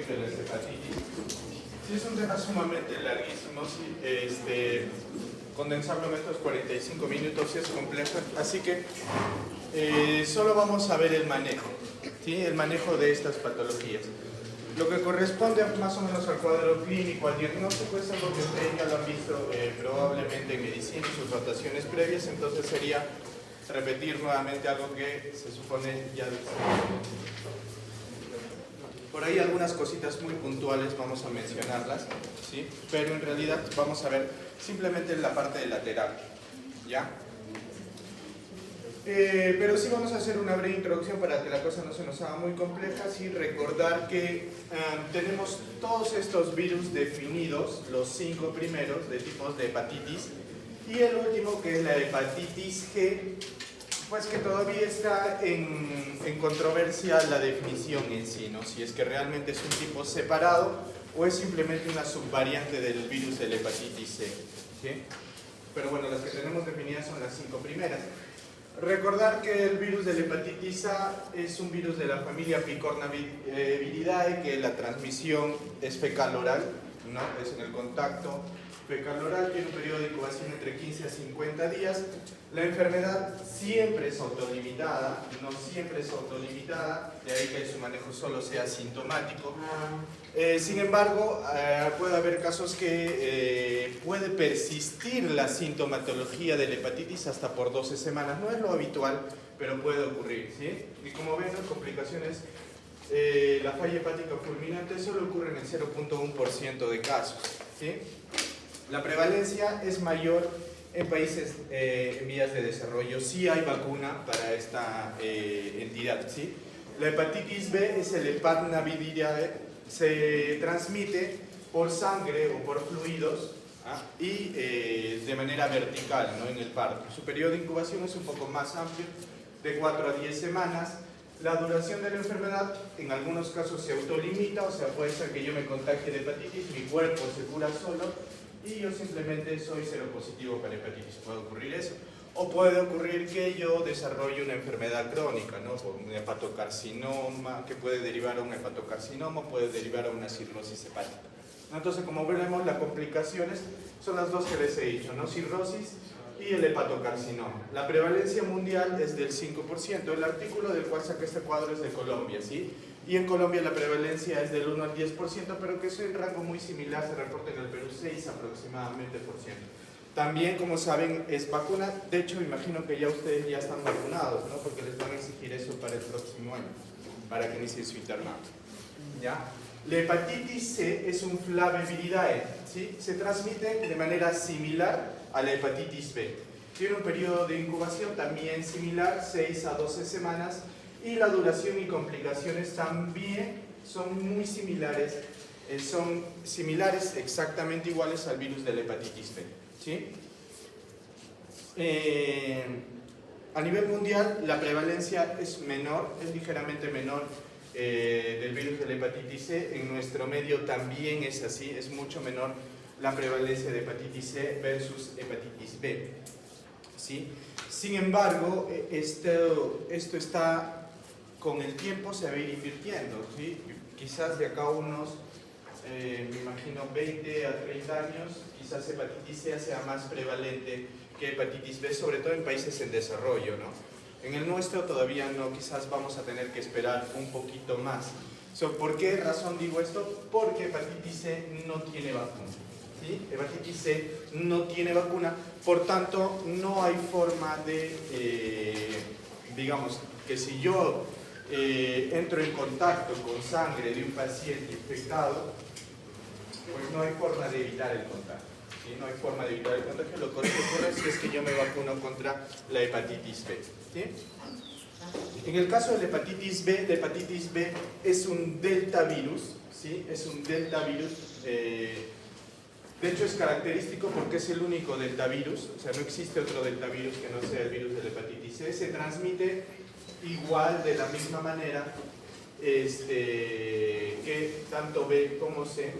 de las hepatitis. Sí, es un tema sumamente larguísimo, sí, condensarlo en estos 45 minutos es complejo, así que solo vamos a ver el manejo, ¿sí? El manejo de estas patologías. Lo que corresponde más o menos al cuadro clínico, al diagnóstico, es algo que ustedes ya lo han visto probablemente en medicina y sus rotaciones previas, entonces sería repetir nuevamente algo que se supone ya por ahí algunas cositas muy puntuales vamos a mencionarlas, ¿sí? Pero en realidad vamos a ver simplemente la parte de la terapia, ¿ya? Pero sí vamos a hacer una breve introducción para que la cosa no se nos haga muy compleja, sí recordar que tenemos todos estos virus definidos, los 5 primeros de tipos de hepatitis, y el último que es la hepatitis G, pues que todavía está en controversia la definición en sí, ¿no? Si es que realmente es un tipo separado o es simplemente una subvariante del virus de la hepatitis C, ¿sí? Pero bueno, las que tenemos definidas son las 5 primeras. Recordar que el virus de la hepatitis A es un virus de la familia Picornaviridae, que la transmisión es fecal-oral, ¿no? Es en el contacto fecal-oral, tiene un periodo de incubación entre 15 a 50 días. La enfermedad siempre es autolimitada, no siempre es autolimitada, de ahí que su manejo solo sea sintomático. Sin embargo, puede haber casos que puede persistir la sintomatología de la hepatitis hasta por 12 semanas. No es lo habitual, pero puede ocurrir, ¿sí? Y como ven, las complicaciones, la falla hepática fulminante solo ocurre en el 0.1% de casos, ¿sí? La prevalencia es mayor en países en vías de desarrollo. Sí hay vacuna para esta entidad, ¿sí? La hepatitis B es el hepatnaviridae, se transmite por sangre o por fluidos y de manera vertical, ¿no? En el parto. Su periodo de incubación es un poco más amplio, de 4 a 10 semanas. La duración de la enfermedad en algunos casos se autolimita, o sea, puede ser que yo me contagie de hepatitis, mi cuerpo se cura solo y yo simplemente soy seropositivo para hepatitis. Puede ocurrir eso. O puede ocurrir que yo desarrolle una enfermedad crónica, ¿no? Por un hepatocarcinoma, que puede derivar a un hepatocarcinoma, puede derivar a una cirrosis hepática. Entonces, como veremos, las complicaciones son las dos que les he dicho, ¿no? Cirrosis y el hepatocarcinoma. La prevalencia mundial es del 5%. El artículo del cual saqué este cuadro es de Colombia, ¿sí? Y en Colombia la prevalencia es del 1 al 10%, pero que es un rango muy similar, se reporta en el Perú 6 aproximadamente por ciento. También, como saben, es vacuna. De hecho, imagino que ya ustedes ya están vacunados, ¿no? Porque les van a exigir eso para el próximo año, para que inicie su internado, ¿ya? La hepatitis C es un Flaviviridae, ¿sí? Se transmite de manera similar a la hepatitis B. Tiene un periodo de incubación también similar, 6 a 12 semanas, y la duración y complicaciones también son muy similares, son similares, exactamente iguales al virus de la hepatitis B, ¿sí? A nivel mundial la prevalencia es menor, es ligeramente menor del virus de la hepatitis C. En nuestro medio también es así, es mucho menor la prevalencia de hepatitis C versus hepatitis B, ¿sí? Sin embargo, esto está, con el tiempo se va a ir invirtiendo, ¿sí? Quizás de acá a unos, me imagino 20 a 30 años, quizás hepatitis C sea más prevalente que hepatitis B, sobre todo en países en desarrollo, ¿no? En el nuestro todavía no, quizás vamos a tener que esperar un poquito más. ¿Por qué razón digo esto? Porque hepatitis C no tiene vacuna, ¿sí? Hepatitis C no tiene vacuna, por tanto no hay forma de, digamos, que si yo entro en contacto con sangre de un paciente infectado, pues no hay forma de evitar el contagio, ¿sí? No hay forma de evitar el contagio. Lo que ocurre es que yo me vacuno contra la hepatitis B, ¿sí? En el caso de la hepatitis B es un delta virus, ¿sí? Es un delta virus. De hecho es característico porque es el único delta virus, o sea, no existe otro delta virus que no sea el virus de la hepatitis C. Se transmite igual, de la misma manera, que tanto B como C.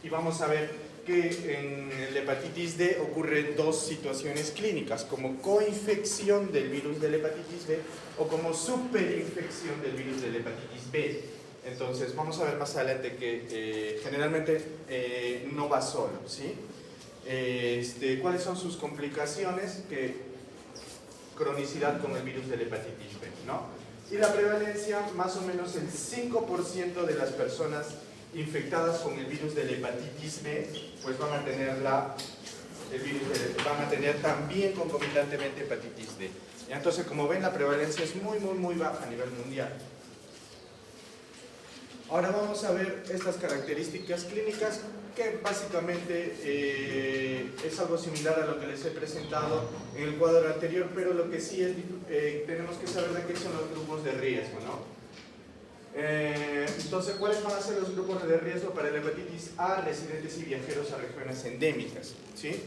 Y vamos a ver que en la hepatitis D ocurren dos situaciones clínicas, como coinfección del virus de la hepatitis B o como superinfección del virus de la hepatitis B, Entonces vamos a ver más adelante que generalmente no va solo, ¿sí? ¿Cuáles son sus complicaciones? Cronicidad con el virus de la hepatitis B, ¿no? Y la prevalencia, más o menos el 5% de las personas infectadas con el virus de la hepatitis B, pues van a tener van a tener también concomitantemente hepatitis D. ¿Ya? Entonces, como ven, la prevalencia es muy baja a nivel mundial. Ahora vamos a ver estas características clínicas que básicamente es algo similar a lo que les he presentado en el cuadro anterior, pero lo que sí es, tenemos que saber de qué son los grupos de riesgo, ¿no? Entonces, ¿cuáles van a ser los grupos de riesgo para la hepatitis A? Residentes y viajeros a regiones endémicas, ¿sí?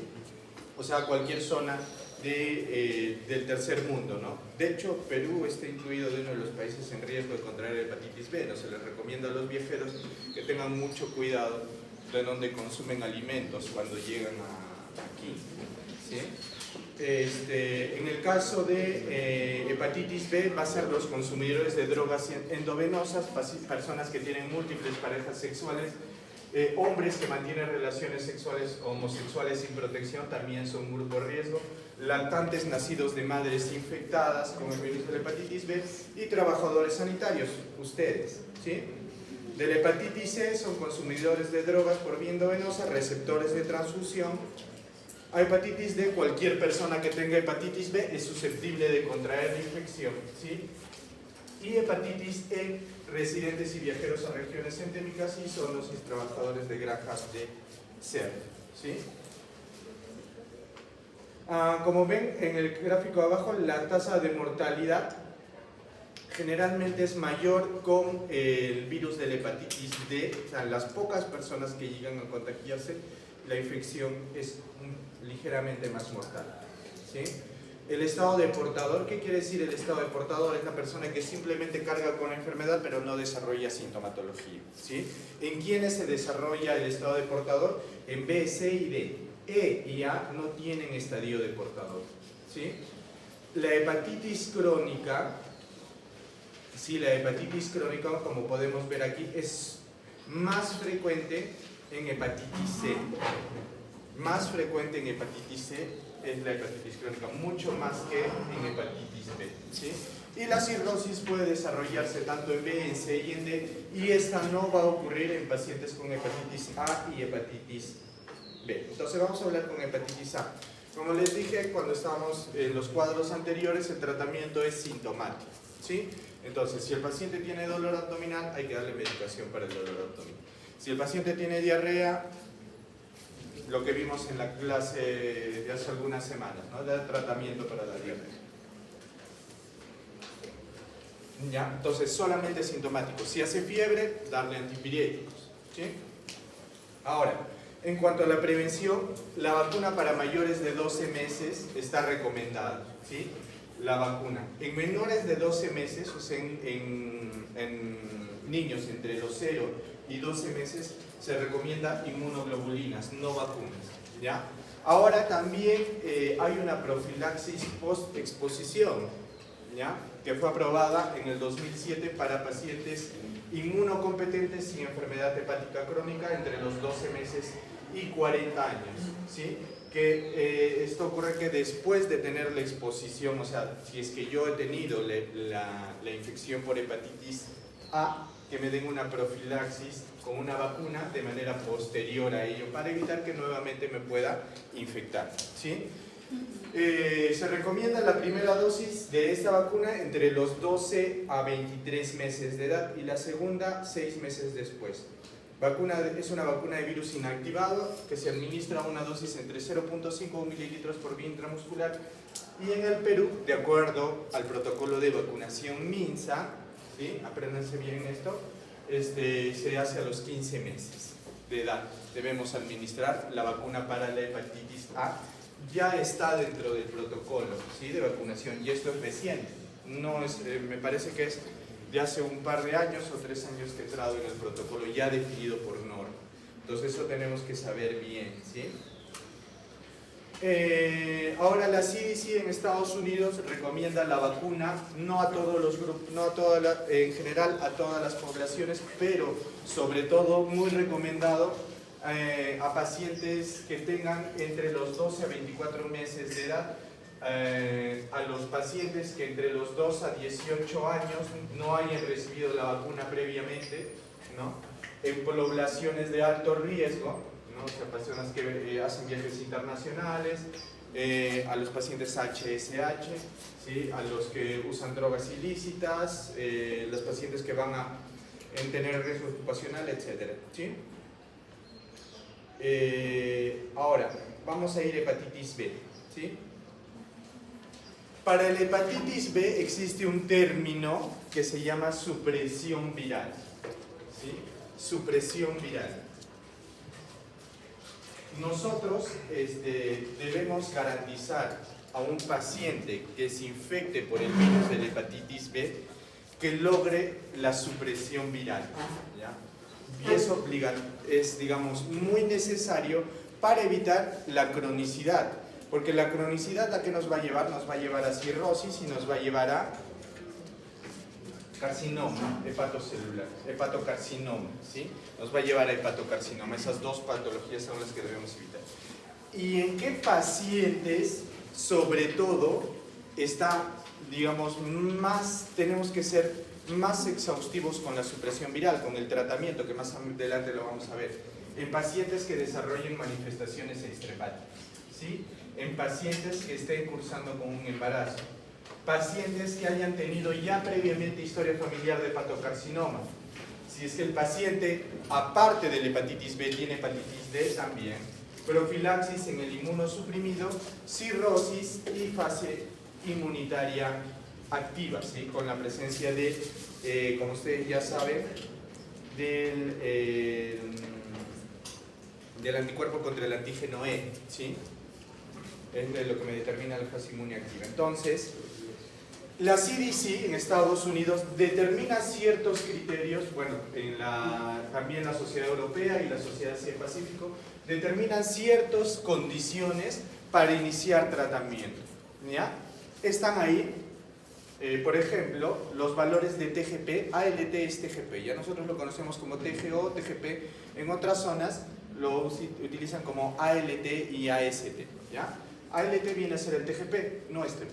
O sea, cualquier zona del tercer mundo, ¿no? De hecho, Perú está incluido de uno de los países en riesgo de contraer hepatitis B. No se les recomienda a los viajeros que tengan mucho cuidado de donde consumen alimentos cuando llegan aquí, ¿sí? En el caso de hepatitis B va a ser los consumidores de drogas endovenosas, personas que tienen múltiples parejas sexuales, hombres que mantienen relaciones sexuales homosexuales sin protección también son un grupo de riesgo, lactantes nacidos de madres infectadas con el virus de la hepatitis B y trabajadores sanitarios, ustedes, ¿sí? De la hepatitis C son consumidores de drogas por vía endovenosa, receptores de transfusión. A hepatitis D, cualquier persona que tenga hepatitis B es susceptible de contraer la infección, ¿sí? Y hepatitis E, residentes y viajeros a regiones endémicas y zoonoses y trabajadores de granjas de cerdo, ¿sí? Como ven en el gráfico de abajo, la tasa de mortalidad generalmente es mayor con el virus de la hepatitis D, o sea, las pocas personas que llegan a contagiarse, la infección es ligeramente más mortal, ¿sí? El estado de portador, ¿qué quiere decir el estado de portador? Es la persona que simplemente carga con la enfermedad pero no desarrolla sintomatología, ¿sí? ¿En quiénes se desarrolla el estado de portador? En B, C y D. E y A no tienen estadio de portador, ¿sí? La hepatitis crónica, sí, la hepatitis crónica, como podemos ver aquí, es más frecuente en hepatitis C. Más frecuente en hepatitis C es la hepatitis crónica, mucho más que en hepatitis B, ¿sí? Y la cirrosis puede desarrollarse tanto en B, en C y en D, y esta no va a ocurrir en pacientes con hepatitis A y hepatitis B. Entonces vamos a hablar con hepatitis A. Como les dije cuando estábamos en los cuadros anteriores, el tratamiento es sintomático, ¿sí? Entonces, si el paciente tiene dolor abdominal, hay que darle medicación para el dolor abdominal. Si el paciente tiene diarrea, lo que vimos en la clase de hace algunas semanas, ¿no? Dar tratamiento para la diarrea. ¿Ya? Entonces, solamente sintomático. Si hace fiebre, darle antipiréticos, ¿sí? Ahora, en cuanto a la prevención, la vacuna para mayores de 12 meses está recomendada, ¿sí? La vacuna. En menores de 12 meses, o sea, en niños entre los 0 y 12 meses, se recomienda inmunoglobulinas, no vacunas, ¿ya? Ahora también hay una profilaxis post-exposición, ¿ya? Que fue aprobada en el 2007 para pacientes inmunocompetentes sin enfermedad hepática crónica entre los 12 meses y 40 años, ¿sí? Que esto ocurre que después de tener la exposición, o sea, si es que yo he tenido la infección por hepatitis A, que me den una profilaxis con una vacuna de manera posterior a ello, para evitar que nuevamente me pueda infectar, ¿sí? Se recomienda la primera dosis de esta vacuna entre los 12 a 23 meses de edad y la segunda 6 meses después. Es una vacuna de virus inactivado que se administra una dosis entre 0.5 mililitros por vía intramuscular y en el Perú, de acuerdo al protocolo de vacunación MINSA, ¿sí? Apréndanse bien esto, se hace a los 15 meses de edad. Debemos administrar la vacuna para la hepatitis A. Ya está dentro del protocolo, ¿sí? De vacunación y esto es reciente. No es, me parece que es de hace un par de años o 3 años que ha entrado en el protocolo ya definido por norma. Entonces eso tenemos que saber bien, ¿sí? Ahora la CDC en Estados Unidos recomienda la vacuna, no a todos los grupos, en general a todas las poblaciones, pero sobre todo muy recomendado a pacientes que tengan entre los 12 a 24 meses de edad, a los pacientes que entre los 2 a 18 años no hayan recibido la vacuna previamente, ¿no? En poblaciones de alto riesgo, ¿no? O sea, personas que hacen viajes internacionales, a los pacientes HSH, ¿sí? A los que usan drogas ilícitas, los pacientes que van a tener riesgo ocupacional, etc. ¿Sí? Ahora, vamos a ir a hepatitis B. ¿Sí? Para la hepatitis B existe un término que se llama supresión viral. ¿Sí? Supresión viral. Nosotros debemos garantizar a un paciente que se infecte por el virus de la hepatitis B que logre la supresión viral, ¿ya? Y eso es, digamos, muy necesario para evitar la cronicidad, porque la cronicidad ¿a qué nos va a llevar? Nos va a llevar a cirrosis y nos va a llevar a carcinoma hepatocelular, hepatocarcinoma, ¿sí? Nos va a llevar a hepatocarcinoma. Esas dos patologías son las que debemos evitar. ¿Y en qué pacientes, sobre todo, digamos, tenemos que ser más exhaustivos con la supresión viral, con el tratamiento, que más adelante lo vamos a ver? En pacientes que desarrollen manifestaciones extrahepáticas, ¿sí? En pacientes que estén cursando con un embarazo, pacientes que hayan tenido ya previamente historia familiar de hepatocarcinoma. Si es que el paciente, aparte de la hepatitis B, tiene hepatitis D también, profilaxis en el inmunosuprimido, cirrosis y fase inmunitaria activa, ¿sí? Con la presencia de, como ustedes ya saben, del anticuerpo contra el antígeno E, ¿sí? Es de lo que me determina la fase inmune activa. Entonces, la CDC en Estados Unidos determina ciertos criterios, bueno, también la Sociedad Europea y la Sociedad Asia-Pacífico determinan ciertas condiciones para iniciar tratamiento, ¿ya? Están ahí, por ejemplo, los valores de TGP. ALT es TGP, ya nosotros lo conocemos como TGO, TGP, en otras zonas lo utilizan como ALT y AST, ¿ya? ALT viene a ser el TGP, nuestro.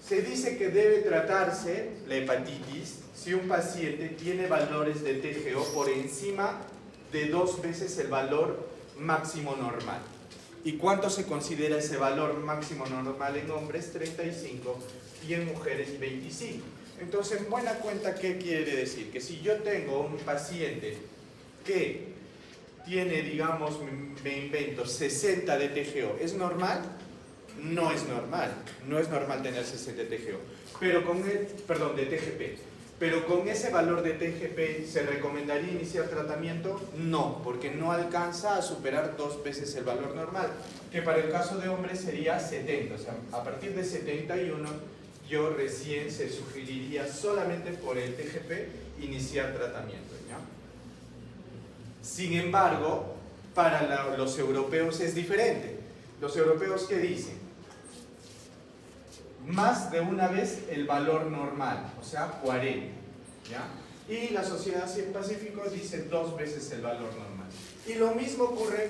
Se dice que debe tratarse la hepatitis si un paciente tiene valores de TGO por encima de 2 veces el valor máximo normal. ¿Y cuánto se considera ese valor máximo normal en hombres? 35 y en mujeres 25. Entonces, en buena cuenta, ¿qué quiere decir? Que si yo tengo un paciente que tiene, digamos, me invento, 60 de TGO, ¿es normal? No es normal, no es normal tener 60 de TGO, pero de TGP. Pero con ese valor de TGP, ¿se recomendaría iniciar tratamiento? No, porque no alcanza a superar 2 veces el valor normal, que para el caso de hombres sería 70, o sea, a partir de 71 yo recién se sugeriría solamente por el TGP iniciar tratamiento, ¿ya? Sin embargo, para los europeos es diferente. Los europeos, ¿qué dicen? Más de una vez el valor normal, o sea, 40, ¿ya? Y la Sociedad Asia-Pacífico dice 2 veces el valor normal. Y lo mismo ocurre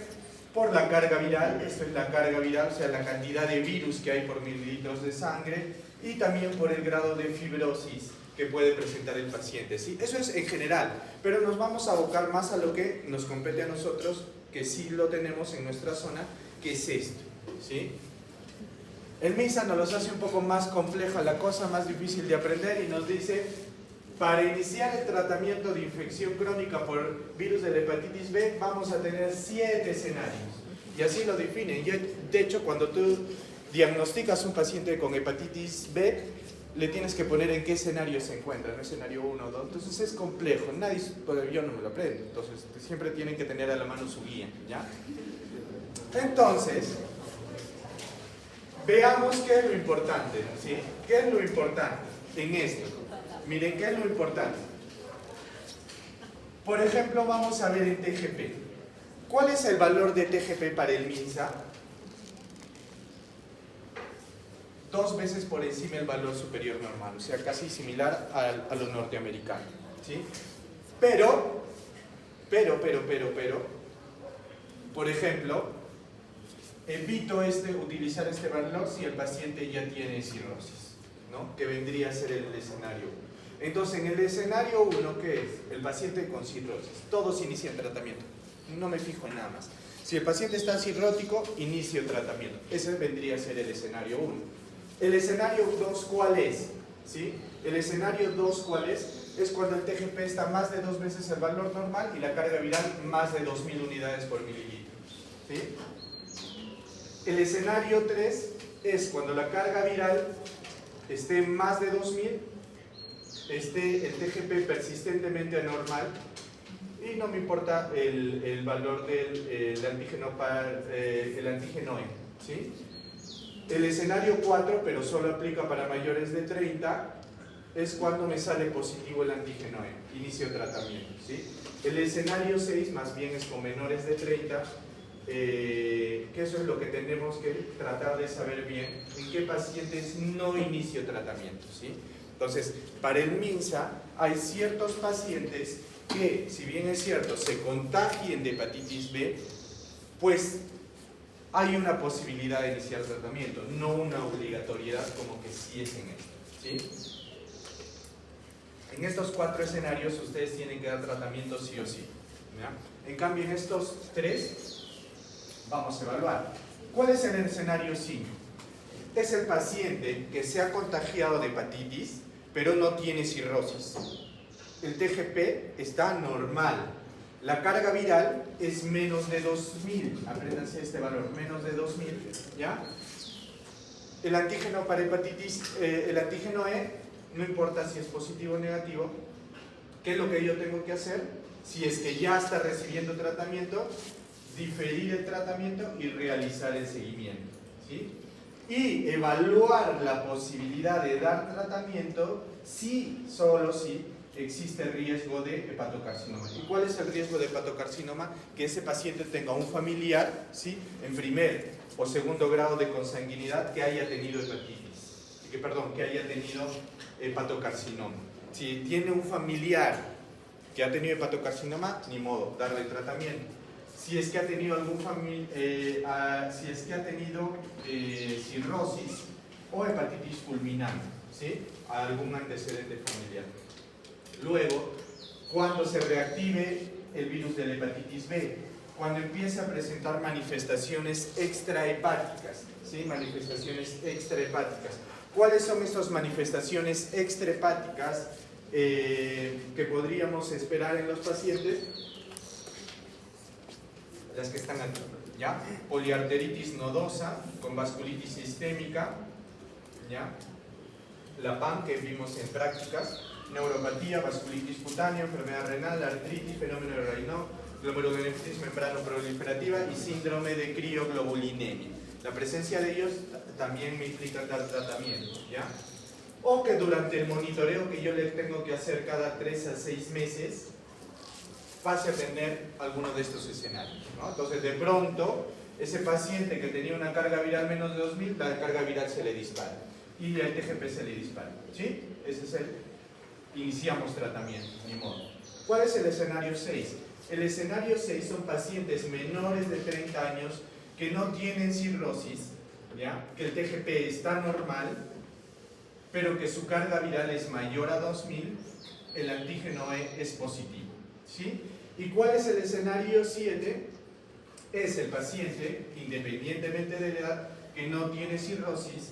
por la carga viral. Esto es la carga viral, o sea, la cantidad de virus que hay por mililitros de sangre, y también por el grado de fibrosis que puede presentar el paciente, ¿sí? Eso es en general, pero nos vamos a abocar más a lo que nos compete a nosotros, que sí lo tenemos en nuestra zona, que es esto, ¿sí? El MISA nos los hace un poco más compleja la cosa, más difícil de aprender, y nos dice: para iniciar el tratamiento de infección crónica por virus de la hepatitis B vamos a tener 7 escenarios, y así lo definen. De hecho, cuando tú diagnosticas un paciente con hepatitis B, le tienes que poner en qué escenario se encuentra, en escenario 1 o 2, entonces es complejo, yo no me lo aprendo, entonces siempre tienen que tener a la mano su guía, ¿ya? Entonces, veamos qué es lo importante, ¿sí? ¿Qué es lo importante en esto? Miren, ¿qué es lo importante? Por ejemplo, vamos a ver en TGP. ¿Cuál es el valor de TGP para el MINSA? 2 veces por encima del valor superior normal, o sea, casi similar a lo norteamericano, ¿sí? Pero, por ejemplo, evito utilizar este valor si el paciente ya tiene cirrosis, ¿no? Que vendría a ser el escenario 1. Entonces, en el escenario 1, ¿qué es? El paciente con cirrosis. Todos inician tratamiento. No me fijo en nada más. Si el paciente está cirrótico, inicio tratamiento. Ese vendría a ser el escenario 1. El escenario 2, ¿cuál es? ¿Sí? El escenario 2, ¿cuál es? Es cuando el TGP está más de 2 veces el valor normal y la carga viral más de 2000 unidades por mililitro. ¿Sí? El escenario 3 es cuando la carga viral esté más de 2000, esté el TGP persistentemente anormal y no me importa el valor del antígeno el antígeno E. ¿Sí? El escenario 4, pero solo aplica para mayores de 30, es cuando me sale positivo el antígeno E. Inicio tratamiento. ¿Sí? El escenario 6 más bien es con menores de 30, que eso es lo que tenemos que tratar de saber bien, en qué pacientes no inicio tratamiento, ¿sí? Entonces, para el MINSA hay ciertos pacientes que, si bien es cierto, se contagien de hepatitis B, pues hay una posibilidad de iniciar tratamiento, no una obligatoriedad como que sí es en esto, ¿sí? En estos 4 escenarios ustedes tienen que dar tratamiento sí o sí, ¿ya? En cambio, en estos 3 vamos a evaluar. ¿Cuál es el escenario 5? Es el paciente que se ha contagiado de hepatitis, pero no tiene cirrosis. El TGP está normal. La carga viral es menos de 2000. Apréndanse este valor, menos de 2000. ¿Ya? El antígeno para hepatitis, el antígeno E, no importa si es positivo o negativo. ¿Qué es lo que yo tengo que hacer? Si es que ya está recibiendo tratamiento, diferir el tratamiento y realizar el seguimiento, ¿sí? Y evaluar la posibilidad de dar tratamiento si, solo si, existe riesgo de hepatocarcinoma. ¿Y cuál es el riesgo de hepatocarcinoma? Que ese paciente tenga un familiar, ¿sí?, en primer o segundo grado de consanguinidad que haya tenido hepatitis, que haya tenido hepatocarcinoma. Si tiene un familiar que ha tenido hepatocarcinoma, ni modo, darle tratamiento. Si es que ha tenido cirrosis o hepatitis fulminante, ¿sí?, algún antecedente familiar. Luego, cuando se reactive el virus de la hepatitis B, cuando empiece a presentar manifestaciones extrahepáticas, ¿sí?, manifestaciones extrahepáticas. ¿Cuáles son estas manifestaciones extrahepáticas que podríamos esperar en los pacientes? Las que están aquí, ¿ya? Poliarteritis nodosa con vasculitis sistémica, ¿ya? La PAN que vimos en prácticas, neuropatía, vasculitis cutánea, enfermedad renal, artritis, fenómeno de Raynaud, glomerulonefritis membrano proliferativa y síndrome de crioglobulinemia. La presencia de ellos también me implica dar tratamiento, ¿ya? O que durante el monitoreo que yo le tengo que hacer cada 3 a 6 meses, pase a tener alguno de estos escenarios, ¿no? Entonces, de pronto, ese paciente que tenía una carga viral menos de 2000, la carga viral se le dispara y el TGP se le dispara, ¿sí? Ese es iniciamos tratamiento, ni modo. ¿Cuál es el escenario 6? El escenario 6 son pacientes menores de 30 años que no tienen cirrosis, ¿ya?, que el TGP está normal, pero que su carga viral es mayor a 2000, el antígeno E es positivo, ¿sí? ¿Y cuál es el escenario 7? Es el paciente, independientemente de la edad, que no tiene cirrosis,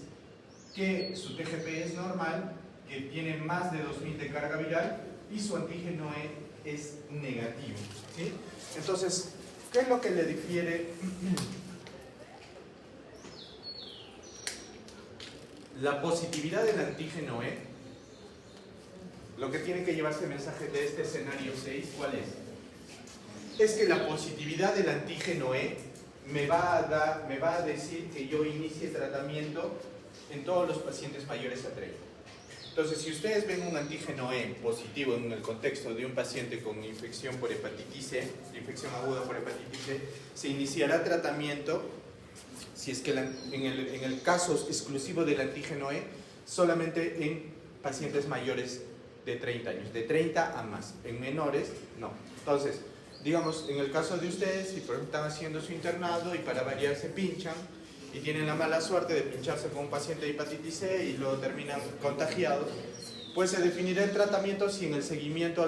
que su TGP es normal, que tiene más de 2000 de carga viral y su antígeno E es negativo, ¿sí? Entonces, ¿qué es lo que le difiere la positividad del antígeno E? Lo que tiene que llevarse el mensaje de este escenario 6, ¿cuál es? Es que la positividad del antígeno E me va a decir que yo inicie tratamiento en todos los pacientes mayores a 30. Entonces, si ustedes ven un antígeno E positivo en el contexto de un paciente con infección por hepatitis C, infección aguda por hepatitis C, se iniciará tratamiento Si es que en el caso exclusivo del antígeno E, solamente en pacientes mayores de 30 años, de 30 a más. En menores, no. Entonces, digamos, en el caso de ustedes, si por ejemplo están haciendo su internado y para variar se pinchan y tienen la mala suerte de pincharse con un paciente de hepatitis C y luego terminan contagiados, pues se definirá el tratamiento si en el seguimiento,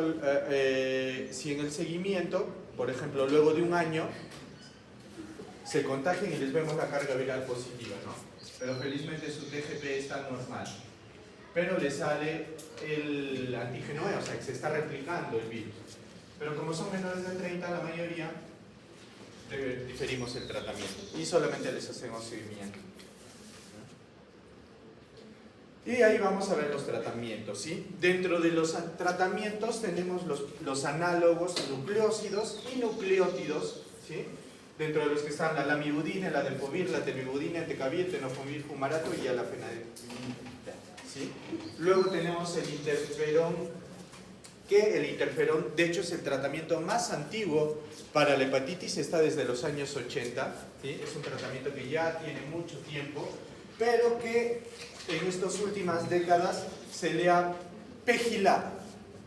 por ejemplo, luego de un año, se contagian y les vemos la carga viral positiva, ¿no? Pero felizmente su TGP está normal. Pero le sale el antígeno E, o sea, que se está replicando el virus. Pero como son menores de 30, la mayoría, diferimos el tratamiento y solamente les hacemos seguimiento. Y ahí vamos a ver los tratamientos, ¿sí? Dentro de los tratamientos tenemos los análogos nucleósidos y nucleótidos, ¿sí? Dentro de los que están la lamivudina, la delfovir, la temivudina, entecavir, tenofovir, fumarato y alafenadina, ¿sí? Luego tenemos el interferón, que el interferón, de hecho, es el tratamiento más antiguo para la hepatitis, está desde los años 80, ¿sí? Es un tratamiento que ya tiene mucho tiempo, pero que en estas últimas décadas se le ha pegilado,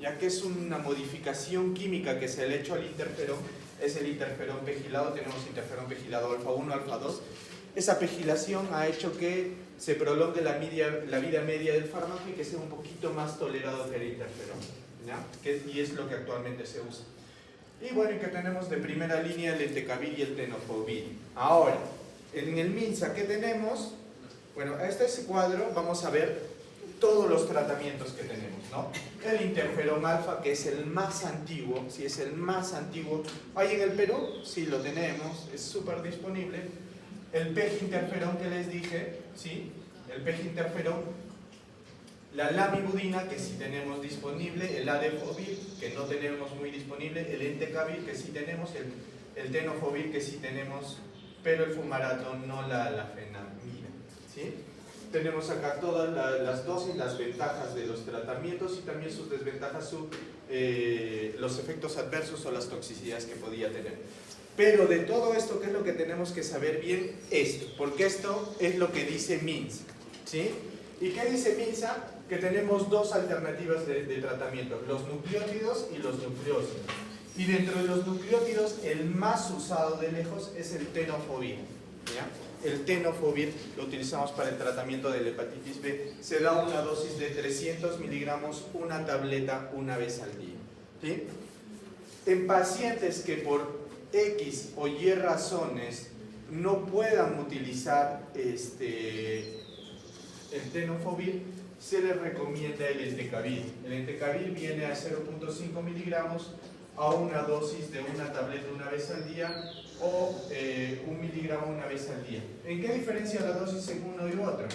ya que es una modificación química que se le ha hecho al interferón, es el interferón pegilado, tenemos interferón pegilado alfa 1, alfa 2. Esa pegilación ha hecho que se prolongue la vida media del fármaco y que sea un poquito más tolerado que el interferón, ¿ya? Y es lo que actualmente se usa. Y bueno, y que tenemos de primera línea el entecavir y el tenofovir. Ahora, en el MINSA, ¿qué tenemos? Bueno, a este cuadro vamos a ver todos los tratamientos que tenemos, ¿no? El interferón alfa, que es el más antiguo, sí, es el más antiguo. ¿Hay en el Perú? Sí, lo tenemos, es súper disponible. El PEG interferón que les dije, ¿sí? El PEG interferón, la lamivudina, que sí tenemos disponible, el adefovir, que no tenemos muy disponible, el entecavir, que sí tenemos, el tenofovir, que sí tenemos, pero el fumarato no la alafenamida, ¿sí? Tenemos acá todas las dosis, las ventajas de los tratamientos y también sus desventajas, los efectos adversos o las toxicidades que podía tener. Pero de todo esto, ¿qué es lo que tenemos que saber bien? Esto, porque esto es lo que dice MINSA, ¿sí? ¿Y qué dice MINSA? Que tenemos dos alternativas de tratamiento, los nucleótidos y los nucleósidos. Y dentro de los nucleótidos, el más usado de lejos es el tenofovir, ¿ya? El tenofovir lo utilizamos para el tratamiento de la hepatitis B. Se da una dosis de 300 miligramos, una tableta, una vez al día, ¿sí? En pacientes que por X o Y razones no puedan utilizar el tenofovir, se les recomienda el entecavir. El entecavir viene a 0.5 miligramos a una dosis de una tableta una vez al día o 1 miligramo una vez al día. ¿En qué diferencia la dosis en uno y otro?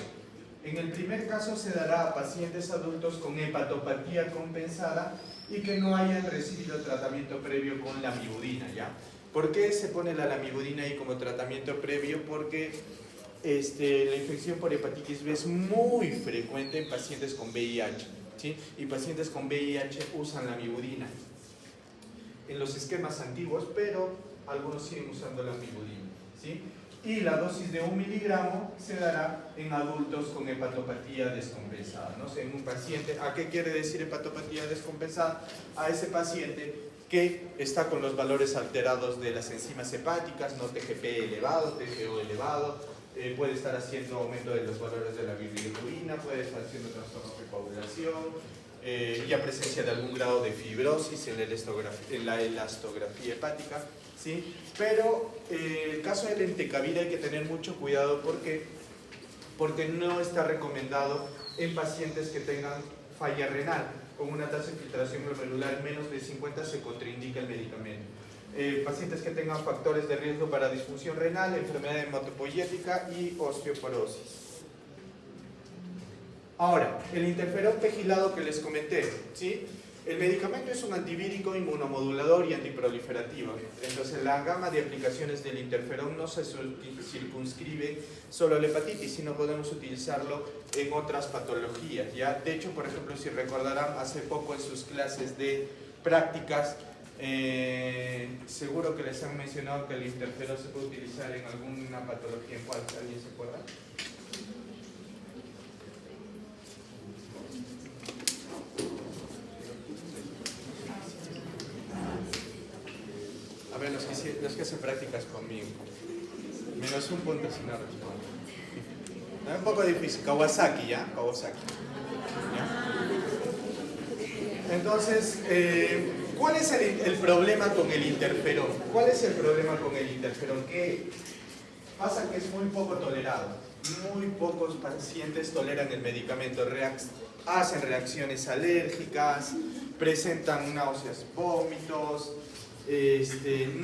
En el primer caso se dará a pacientes adultos con hepatopatía compensada y que no hayan recibido tratamiento previo con lamivudina, ¿ya? ¿Por qué se pone la lamivudina ahí como tratamiento previo? Porque la infección por hepatitis B es muy frecuente en pacientes con VIH, ¿sí? Y pacientes con VIH usan lamivudina en los esquemas antiguos, pero algunos siguen usando lamivudina, ¿sí? Y la dosis de 1 miligramo se dará en adultos con hepatopatía descompensada, ¿no? En un paciente, ¿a qué quiere decir hepatopatía descompensada? A ese paciente que está con los valores alterados de las enzimas hepáticas, ¿no? TGP elevado, TGO elevado, puede estar haciendo aumento de los valores de la bilirrubina, puede estar haciendo trastornos de coagulación, ya presencia de algún grado de fibrosis en la elastografía hepática, ¿sí? Pero el caso del entecavir hay que tener mucho cuidado porque no está recomendado en pacientes que tengan falla renal. Con una tasa de filtración glomerular menos de 50 se contraindica el medicamento. Pacientes que tengan factores de riesgo para disfunción renal, enfermedad hematopoyética y osteoporosis. Ahora, el interferón pegilado que les comenté, ¿sí? El medicamento es un antivírico, inmunomodulador y antiproliferativo. Entonces, la gama de aplicaciones del interferón no se circunscribe solo a la hepatitis, sino podemos utilizarlo en otras patologías, ¿ya? De hecho, por ejemplo, si recordarán, hace poco en sus clases de prácticas Seguro que les han mencionado que el interferón se puede utilizar en alguna patología. ¿En cuál? ¿Alguien se acuerda? A ver, los que hacen prácticas conmigo. Menos un punto si no respondo. Es un poco difícil. Kawasaki, ¿ya? Kawasaki. ¿Ya? Entonces, ¿cuál es el problema con el interferón? ¿Cuál es el problema con el interferón? Que pasa que es muy poco tolerado. Muy pocos pacientes toleran el medicamento. Hacen reacciones alérgicas, presentan náuseas, vómitos.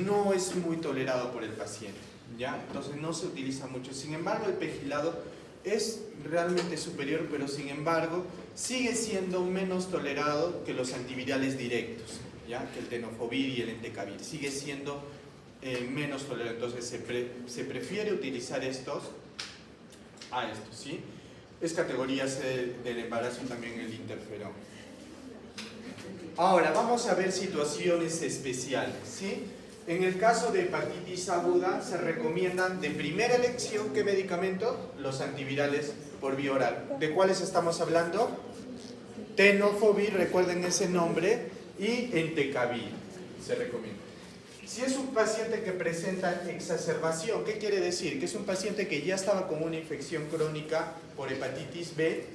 No es muy tolerado por el paciente, ¿ya? Entonces no se utiliza mucho. Sin embargo, el pegilado es realmente superior, pero sin embargo sigue siendo menos tolerado que los antivirales directos, ¿ya? Que el tenofovir y el entecavir. Sigue siendo menos tolerado. Entonces se prefiere utilizar estos a estos, ¿sí? Es categoría C del embarazo también el interferón. Ahora, vamos a ver situaciones especiales, ¿sí? En el caso de hepatitis aguda, se recomiendan de primera elección, ¿qué medicamento? Los antivirales por vía oral. ¿De cuáles estamos hablando? Tenofovir, recuerden ese nombre, y entecavir, se recomienda. Si es un paciente que presenta exacerbación, ¿qué quiere decir? Que es un paciente que ya estaba con una infección crónica por hepatitis B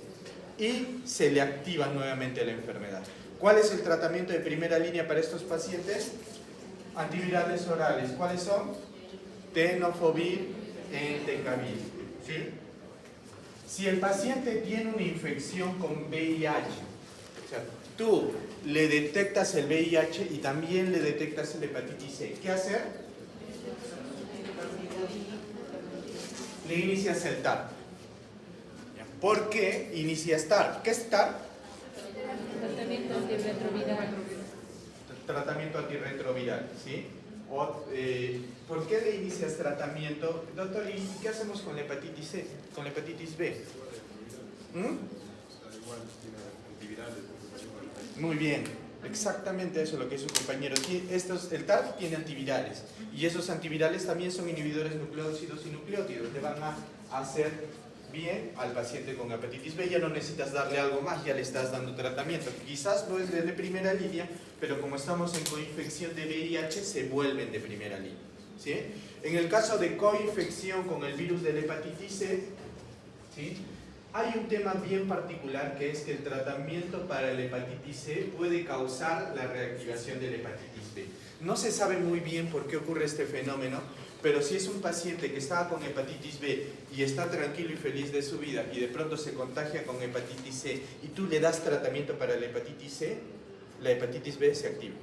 y se le activa nuevamente la enfermedad. ¿Cuál es el tratamiento de primera línea para estos pacientes? Antivirales orales. ¿Cuáles son? Tenofovir, entecavir. ¿Sí? Si el paciente tiene una infección con VIH, o sea, tú le detectas el VIH y también le detectas el hepatitis C, ¿qué hacer? Le inicias el TARP. ¿Por qué inicias TARP? ¿Qué es TARP? Tratamiento antirretroviral. Tratamiento antirretroviral, ¿sí? ¿Por qué le inicias tratamiento? Doctor, ¿y qué hacemos con la hepatitis C? ¿Con la hepatitis B? Muy bien, exactamente eso es lo que es su compañero. El TARP tiene antivirales y esos antivirales también son inhibidores nucleócidos y nucleótidos. Le van a hacer bien al paciente con hepatitis B. Ya no necesitas darle algo más, ya le estás dando tratamiento. Quizás no es de primera línea, pero como estamos en coinfección de VIH, se vuelven de primera línea, ¿sí? En el caso de coinfección con el virus de la hepatitis C, ¿sí? Hay un tema bien particular, que es que el tratamiento para la hepatitis C puede causar la reactivación de la hepatitis B. No se sabe muy bien por qué ocurre este fenómeno, pero si es un paciente que estaba con hepatitis B y está tranquilo y feliz de su vida y de pronto se contagia con hepatitis C y tú le das tratamiento para la hepatitis C, la hepatitis B se activa.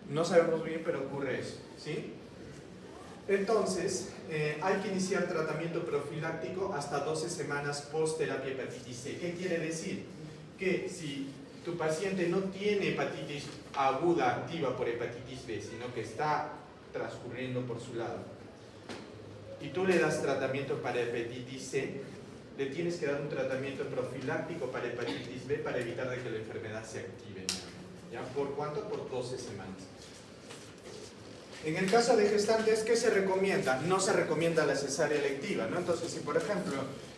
No sabemos bien, pero ocurre eso, ¿sí? Entonces, hay que iniciar tratamiento profiláctico hasta 12 semanas post terapia hepatitis C. ¿Qué quiere decir? Que si tu paciente no tiene hepatitis aguda activa por hepatitis B, sino que está transcurriendo por su lado, y tú le das tratamiento para hepatitis C, le tienes que dar un tratamiento profiláctico para hepatitis B para evitar de que la enfermedad se active. ¿Ya? ¿Por cuánto? Por 12 semanas. En el caso de gestantes, ¿qué se recomienda? No se recomienda la cesárea electiva, ¿no? Entonces, si por ejemplo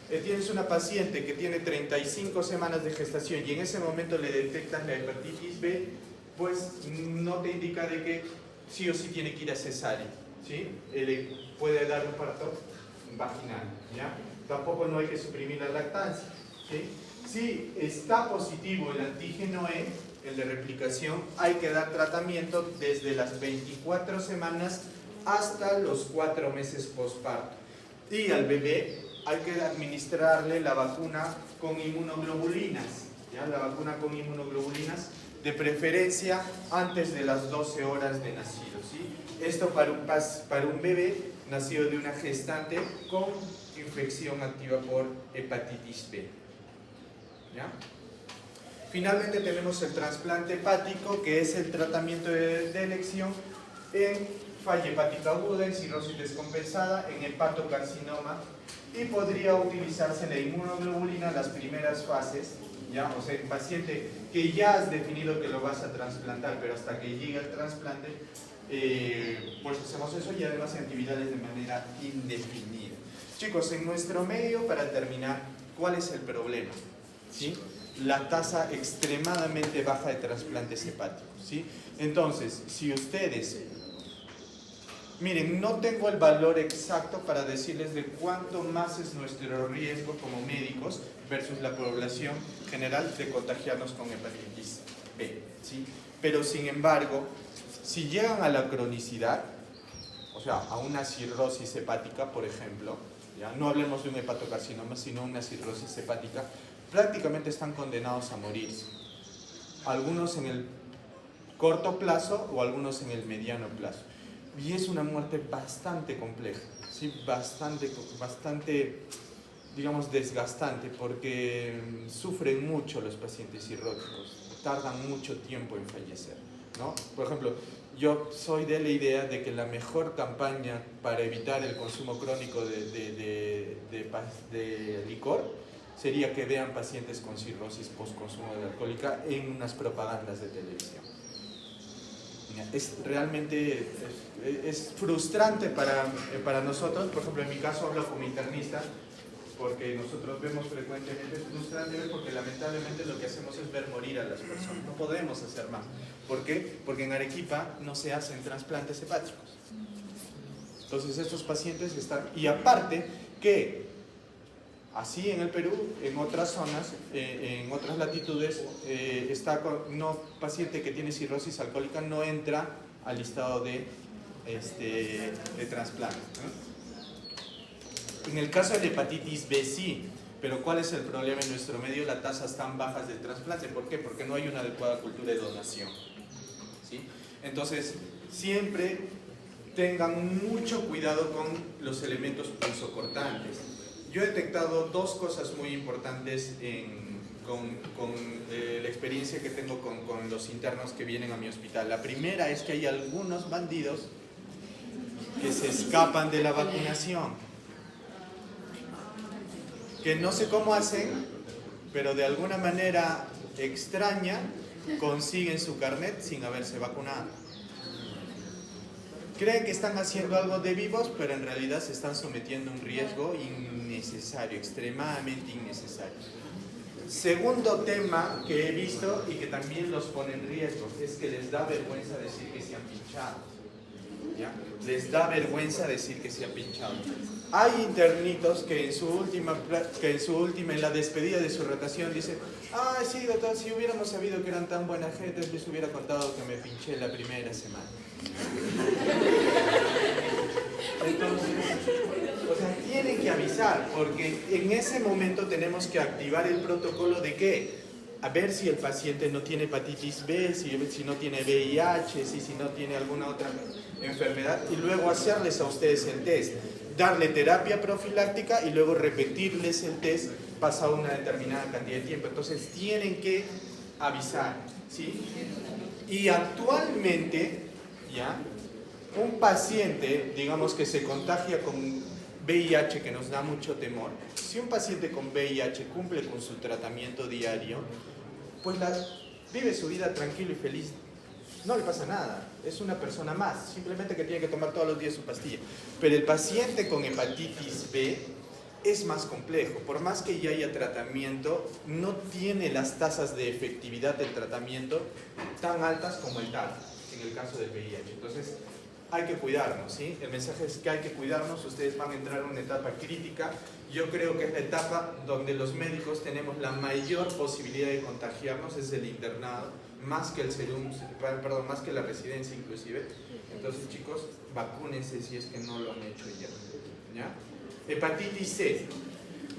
tienes una paciente que tiene 35 semanas de gestación y en ese momento le detectas la hepatitis B, pues no te indica de que sí o sí tiene que ir a cesárea, ¿sí? Le puede dar un parto vaginal, ¿ya? Tampoco no hay que suprimir la lactancia, ¿sí? Si está positivo el antígeno E, el de replicación, hay que dar tratamiento desde las 24 semanas hasta los 4 meses postparto. Y al bebé hay que administrarle la vacuna con inmunoglobulinas, ¿ya? La vacuna con inmunoglobulinas, de preferencia antes de las 12 horas de nacido, ¿sí? Esto para un bebé nacido de una gestante con infección activa por hepatitis B, ¿ya? Finalmente tenemos el trasplante hepático, que es el tratamiento de elección en falla hepática aguda, en cirrosis descompensada, en hepatocarcinoma, y podría utilizarse la inmunoglobulina en las primeras fases ¿ya? O sea, un paciente que ya has definido que lo vas a trasplantar, pero hasta que llegue el trasplante, pues hacemos eso y además actividades de manera indefinida. Chicos, en nuestro medio, para terminar, ¿cuál es el problema? ¿Sí? La tasa extremadamente baja de trasplantes hepáticos, ¿sí? Entonces, si ustedes... Miren, no tengo el valor exacto para decirles de cuánto más es nuestro riesgo como médicos versus la población general de contagiarnos con hepatitis B, ¿sí? Pero sin embargo, si llegan a la cronicidad, o sea, a una cirrosis hepática, por ejemplo, ¿ya? No hablemos de un hepatocarcinoma, sino una cirrosis hepática, prácticamente están condenados a morirse. Algunos en el corto plazo o algunos en el mediano plazo. Y es una muerte bastante compleja, ¿sí? bastante, digamos, desgastante, porque sufren mucho los pacientes cirróticos, tardan mucho tiempo en fallecer, ¿no? Por ejemplo, yo soy de la idea de que la mejor campaña para evitar el consumo crónico de licor sería que vean pacientes con cirrosis post-consumo de alcohólica en unas propagandas de televisión. Es realmente es frustrante para nosotros, por ejemplo en mi caso hablo como internista, porque nosotros vemos frecuentemente, es frustrante ver porque lamentablemente lo que hacemos es ver morir a las personas, no podemos hacer más. ¿Por qué? Porque en Arequipa no se hacen trasplantes hepáticos. Entonces estos pacientes están, y aparte que así en el Perú, en otras zonas, en otras latitudes, paciente que tiene cirrosis alcohólica no entra al listado de trasplante, ¿no? En el caso de la hepatitis B sí, pero ¿cuál es el problema en nuestro medio? Las tasas tan bajas de trasplante. ¿Por qué? Porque no hay una adecuada cultura de donación, ¿sí? Entonces, siempre tengan mucho cuidado con los elementos punzocortantes. Yo he detectado dos cosas muy importantes con la experiencia que tengo con los internos que vienen a mi hospital. La primera es que hay algunos bandidos que se escapan de la vacunación, que no sé cómo hacen, pero de alguna manera extraña consiguen su carnet sin haberse vacunado. Creen que están haciendo algo de vivos, pero en realidad se están sometiendo a un riesgo innecesario, extremadamente innecesario. Segundo tema que he visto y que también los pone en riesgo, es que les da vergüenza decir que se han pinchado, ¿ya? Les da vergüenza decir que se han pinchado. Hay internitos que en en la despedida de su rotación dicen: ah, sí, doctor, si hubiéramos sabido que eran tan buena gente, les hubiera contado que me pinché la primera semana. Entonces, o sea, tienen que avisar, porque en ese momento tenemos que activar el protocolo de que, a ver si el paciente no tiene hepatitis B, si no tiene VIH, si no tiene alguna otra enfermedad, y luego hacerles a ustedes el test, darle terapia profiláctica y luego repetirles el test pasado una determinada cantidad de tiempo. Entonces tienen que avisar, ¿sí? Y actualmente, ¿ya? Un paciente, digamos, que se contagia con VIH, que nos da mucho temor, si un paciente con VIH cumple con su tratamiento diario, pues vive su vida tranquilo y feliz, no le pasa nada, es una persona más, simplemente que tiene que tomar todos los días su pastilla. Pero el paciente con hepatitis B es más complejo, por más que ya haya tratamiento, no tiene las tasas de efectividad del tratamiento tan altas como el TAC, en el caso del VIH. Entonces, hay que cuidarnos, ¿sí? El mensaje es que hay que cuidarnos. Ustedes van a entrar en una etapa crítica. Yo creo que es la etapa donde los médicos tenemos la mayor posibilidad de contagiarnos, es el internado, más que más que la residencia inclusive. Entonces, chicos, vacúnense si es que no lo han hecho ya. Hepatitis C.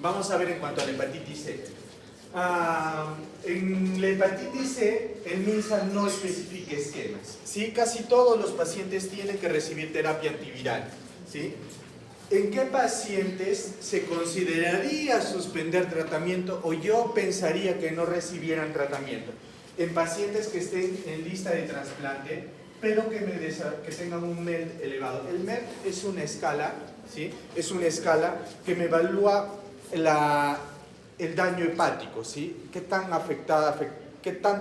Vamos a ver en cuanto a la hepatitis C. En la hepatitis C, el MINSA no especifica esquemas, ¿sí? Casi todos los pacientes tienen que recibir terapia antiviral, ¿sí? ¿En qué pacientes se consideraría suspender tratamiento o yo pensaría que no recibieran tratamiento? En pacientes que estén en lista de trasplante, pero que tengan un MELD elevado. El MELD es una escala, ¿sí? Es una escala que me evalúa el daño hepático, ¿sí? ¿Qué tanta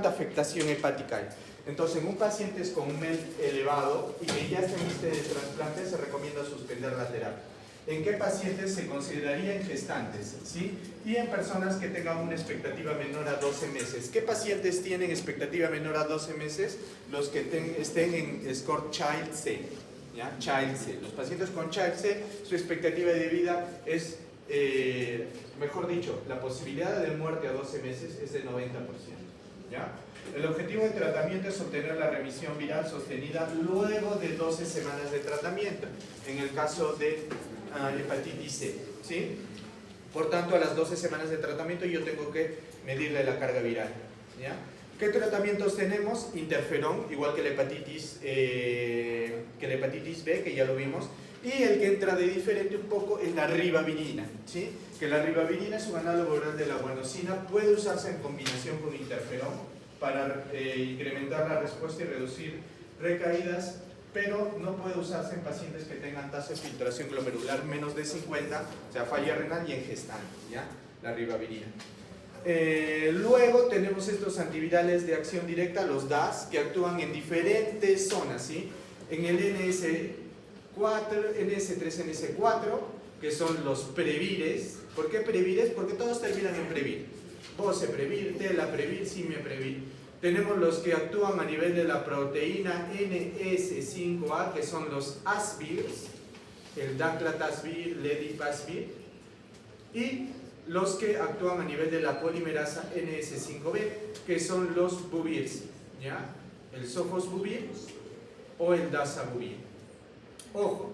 afectación hepática hay? Entonces, en un paciente con un MELT elevado y que ya está en lista de trasplante, se recomienda suspender la terapia. ¿En qué pacientes se consideraría en gestantes? ¿Sí? Y en personas que tengan una expectativa menor a 12 meses. ¿Qué pacientes tienen expectativa menor a 12 meses? Los que estén en score Child C. ¿Ya? Child C. Los pacientes con Child C, su expectativa de vida es, mejor dicho, la posibilidad de muerte a 12 meses es del 90%. ¿Ya? El objetivo de tratamiento es obtener la remisión viral sostenida luego de 12 semanas de tratamiento, en el caso de hepatitis C, ¿sí? Por tanto, a las 12 semanas de tratamiento yo tengo que medirle la carga viral, ¿ya? ¿Qué tratamientos tenemos? Interferón, igual que la hepatitis B, que ya lo vimos, y el que entra de diferente un poco es la ribavirina, ¿sí? Que la ribavirina es un análogo oral de la guanosina, puede usarse en combinación con interferón para incrementar la respuesta y reducir recaídas, pero no puede usarse en pacientes que tengan tasa de filtración glomerular menos de 50, o sea, falla renal y en gestante, ¿ya? La ribavirina. Luego tenemos estos antivirales de acción directa, los DAS, que actúan en diferentes zonas, ¿sí? En el NS3, NS4, que son los previres. ¿Por qué previres? Porque todos terminan en previr. Boceprevir, Telaprevir, Simiprevir. Tenemos los que actúan a nivel de la proteína NS5A, que son los ASVIRs, el Daclatasvir, Ledipasvir, y los que actúan a nivel de la polimerasa NS5B, que son los Buvirs, ¿ya? El Sofosbuvir o el Dasabuvir. Ojo,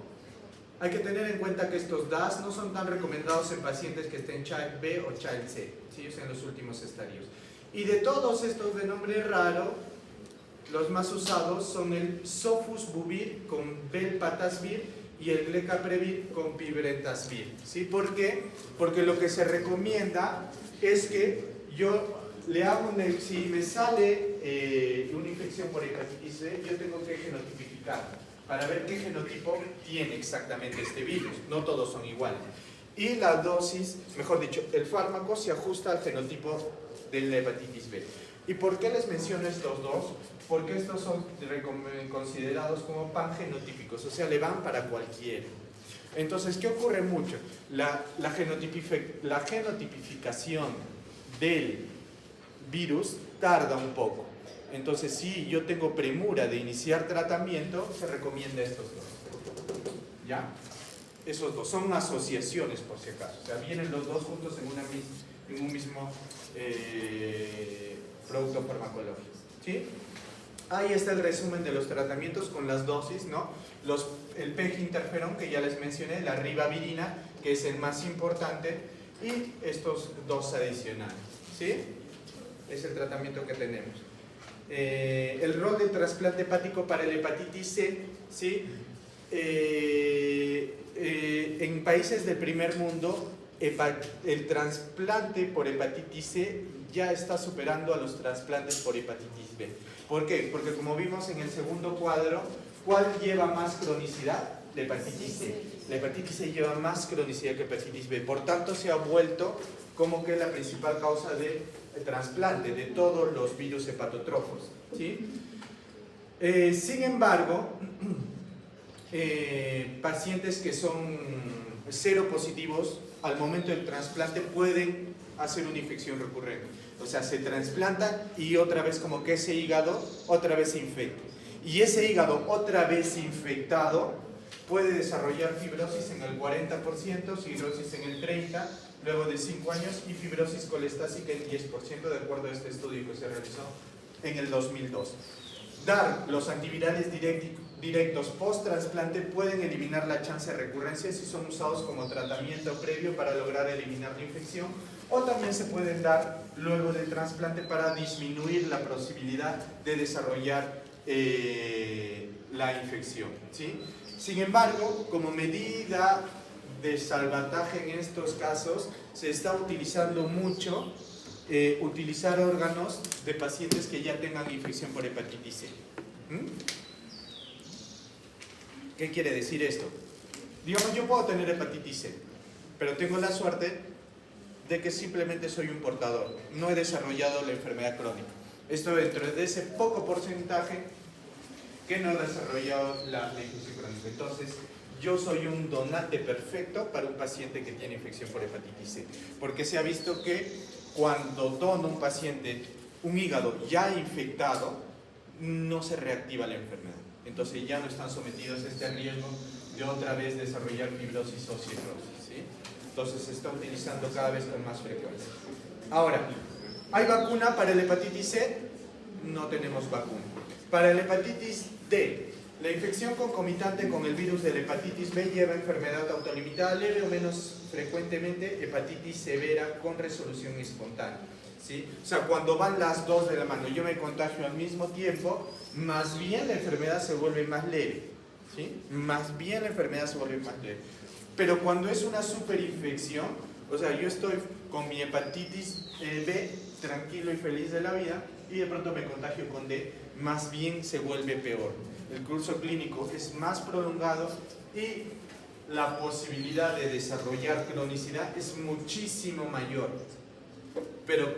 hay que tener en cuenta que estos DAS no son tan recomendados en pacientes que estén Child B o Child C, ¿sí? O sea, en los últimos estadios. Y de todos estos de nombre raro, los más usados son el Sofosbuvir con Velpatasvir y el Glecaprevir con Pibrentasvir, ¿sí? ¿Por qué? Porque lo que se recomienda es que yo le hago si me sale una infección por hepatitis C, yo tengo que genotipificar para ver qué genotipo tiene exactamente este virus. No todos son iguales. Y la dosis, mejor dicho, el fármaco se ajusta al genotipo de la hepatitis B. ¿Y por qué les menciono estos dos? Porque estos son considerados como pangenotípicos, o sea, le van para cualquiera. Entonces, ¿qué ocurre mucho? La genotipificación del virus tarda un poco. Entonces, si yo tengo premura de iniciar tratamiento, se recomienda estos dos. ¿Ya? Esos dos son asociaciones, por si acaso. O sea, vienen los dos juntos en un mismo producto farmacológico. ¿Sí? Ahí está el resumen de los tratamientos con las dosis, ¿no? El PEG interferón, que ya les mencioné, la ribavirina, que es el más importante, y estos dos adicionales. ¿Sí? Es el tratamiento que tenemos. El rol del trasplante hepático para el hepatitis C, ¿sí? En países del primer mundo, el trasplante por hepatitis C ya está superando a los trasplantes por hepatitis B. ¿Por qué? Porque como vimos en el segundo cuadro, ¿cuál lleva más cronicidad? La hepatitis C. La hepatitis C lleva más cronicidad que hepatitis B. Por tanto, se ha vuelto como que la principal causa de trasplante de todos los virus hepatotrofos, ¿sí? Sin embargo, pacientes que son seropositivos al momento del trasplante pueden hacer una infección recurrente. O sea, se trasplantan y otra vez como que ese hígado otra vez se infecta. Y ese hígado otra vez infectado puede desarrollar fibrosis en el 40%, cirrosis en el 30%, luego de 5 años, y fibrosis colestásica en 10%, de acuerdo a este estudio que se realizó en el 2002. Dar los antivirales directos post-trasplante pueden eliminar la chance de recurrencia si son usados como tratamiento previo para lograr eliminar la infección, o también se pueden dar luego del trasplante para disminuir la posibilidad de desarrollar la infección, ¿sí? Sin embargo, como medida de salvataje en estos casos, se está utilizando mucho utilizar órganos de pacientes que ya tengan infección por hepatitis C. ¿Qué quiere decir esto? Digamos, yo puedo tener hepatitis C, pero tengo la suerte de que simplemente soy un portador, no he desarrollado la enfermedad crónica. Esto dentro de ese poco porcentaje que no ha desarrollado la infección crónica. Entonces, yo soy un donante perfecto para un paciente que tiene infección por hepatitis C, porque se ha visto que cuando dona un paciente un hígado ya infectado, no se reactiva la enfermedad. Entonces ya no están sometidos a este riesgo de otra vez desarrollar fibrosis o cirrosis, ¿sí? Entonces se está utilizando cada vez con más frecuencia. Ahora, ¿hay vacuna para el hepatitis C? No tenemos vacuna. Para el hepatitis D, la infección concomitante con el virus de la hepatitis B lleva enfermedad autolimitada leve o menos frecuentemente hepatitis severa con resolución espontánea, ¿sí? O sea, cuando van las dos de la mano, yo me contagio al mismo tiempo, más bien la enfermedad se vuelve más leve, ¿sí? Más bien la enfermedad se vuelve más leve. Pero cuando es una superinfección, o sea, yo estoy con mi hepatitis B tranquilo y feliz de la vida y de pronto me contagio con D, más bien se vuelve peor. El curso clínico es más prolongado y la posibilidad de desarrollar cronicidad es muchísimo mayor. Pero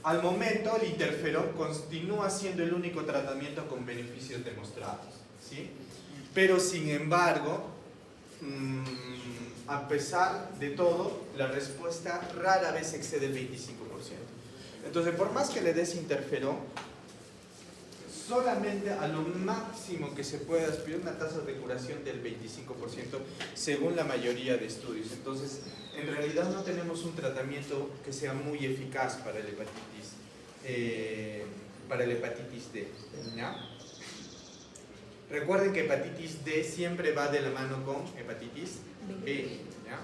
al momento el interferón continúa siendo el único tratamiento con beneficios demostrados, ¿sí? Pero sin embargo, a pesar de todo, la respuesta rara vez excede el 25%. Entonces, por más que le des interferón, solamente a lo máximo que se puede aspirar una tasa de curación del 25% según la mayoría de estudios. Entonces, en realidad no tenemos un tratamiento que sea muy eficaz para el hepatitis D, ¿ya? Recuerden que hepatitis D siempre va de la mano con hepatitis B, ¿ya?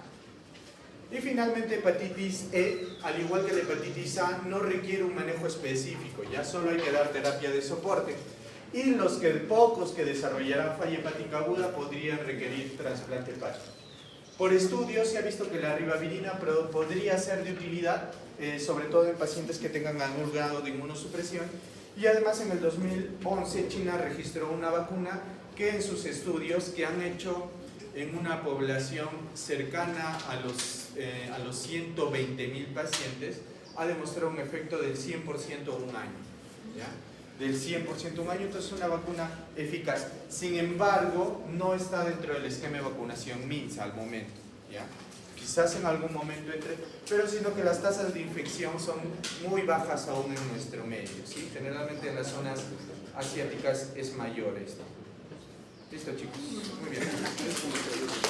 Y finalmente hepatitis E, al igual que la hepatitis A, no requiere un manejo específico, ya solo hay que dar terapia de soporte. Y los pocos que desarrollarán falla hepática aguda podrían requerir trasplante hepático. Por estudios se ha visto que la ribavirina podría ser de utilidad, sobre todo en pacientes que tengan algún grado de inmunosupresión. Y además en el 2011 China registró una vacuna que en sus estudios que han hecho en una población cercana a los 120,000 pacientes, ha demostrado un efecto del 100% un año, ¿ya? Del 100% un año, entonces es una vacuna eficaz. Sin embargo, no está dentro del esquema de vacunación MINSA al momento, ¿ya? Quizás en algún momento entre, pero sino que las tasas de infección son muy bajas aún en nuestro medio, ¿sí? Generalmente en las zonas asiáticas es mayor esto. Listo, chicos. Muy bien.